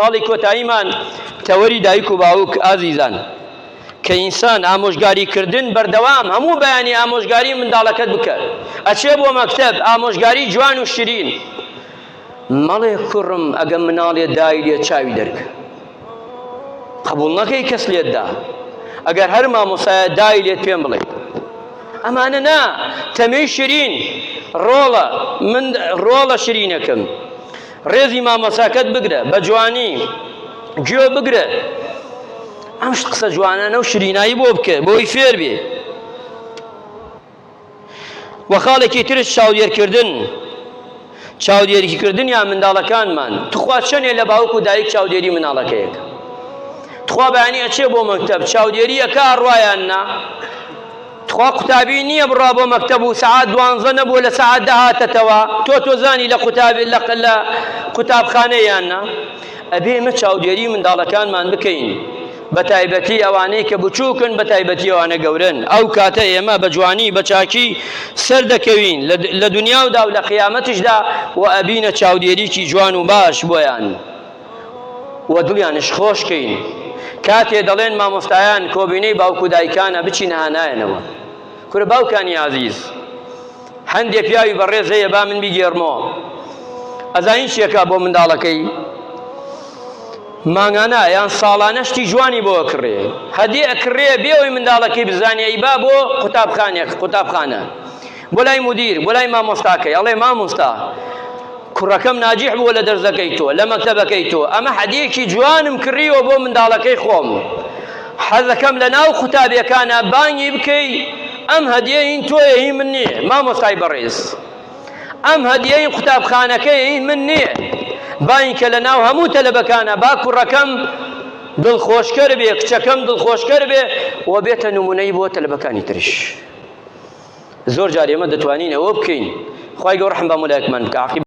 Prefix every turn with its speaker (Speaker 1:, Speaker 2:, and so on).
Speaker 1: ساڵی کۆتاییمان تەوەری دایک و باوک ئازیزان کە ئینسان ئامۆژگاریکردن بەردەوام هەموو بەیانی ئامۆژگاری منداڵەکەت بکە ئەچێ بۆ مەکتەب ئامۆژگاری جوان و شیرین مەڵێ کوڕم ئەگە مناڵێ دای لێ چاوی دەرکە قبوڵ نەکەی کەس لێتدا ئەگەر هەر مامۆسایە دای لێت پێم بڵێ ئەمانە نا تەمەی شیرین ڕۆڵە من ڕۆڵە شیرینەکەم ڕێزی مامۆساکەت بگرە بە جوانی گوێ بگرە ئەم شت قسە جوانانە و شیرینایی بۆ بکە بۆی فێر بێ وە خاڵێکی ترش چاودێریکردن یان منداڵەکانمان توخوا چەندێ لە باوک و دایک چاودێری مناڵەکەیەکە تخوا بەیانی ئەچێ بۆ مەکتەب چاودێری ئەکا ڕوایان نا تخوا قوتابی نییە بڕا بۆ مەکتەب و سەعات 12 نەبوو لە سەعات 10 هاتەتەوە تۆزانی لە قوتابخانەیان نا ئەبێ ئێمە چاودێری منداڵەکانمان بکەین بە تایبەتی ئەوانەی کە بچووکن بە تایبەتی ئەوانە گەورن ئەو کاتە ئێمە بە جوانی بە چاکی سەر دەکەوین لە دنیاودا و لە قیامەتیشدا و ئەبینە چاودێریکی جوان و باش بۆیان و دڵیانش خۆشکەین کاتێ دەڵێن مامۆستایان کۆبینەی باوک و دایکانە بچینە هانایەنەوە کورە باوکانی عەزیز هەندێک پیاوی بەڕێز هەیە با من بیگێڕمەوە ئەزانین چیەکە بۆ منداڵەکەی مانگانە یان ساڵانە شتی جوانی بۆ ئەکڕێ هەدی ئەکڕێ بێەوەی منداڵەکەی بزانێ ئەیبا بۆ قوتابخانە بۆ لای مودیر بۆ لای مامۆستاکەی ئەڵێ مامۆستا کوڕەکەم ناجیح بووە لە دەرزەکەی تۆ لە مەکتەبەکەی تۆ ئەمە هەدیەکی جوانم کڕیوە بۆ منداڵەکەی خۆم حەزەکەم لە ناو قوتابیەکانە بانگی بکەی ئەم هەدیە هین تۆیە هی من نییە مامۆستای بەڕێز ئەم هەدیە قوتابخانەکەی هین من نییە باین کە لە ناو هەموو تەلەبەکانە با کوڕەکەم دڵخۆشکەر بێ کچەکەم دڵخۆشکەر بێ و بێتە نمونەی بۆ تەلەبەکانی تریش زۆر جار ئێمە دەتوانین ئەوە بکەین خوای گەورە ڕەحم بە مولایەکمان بکە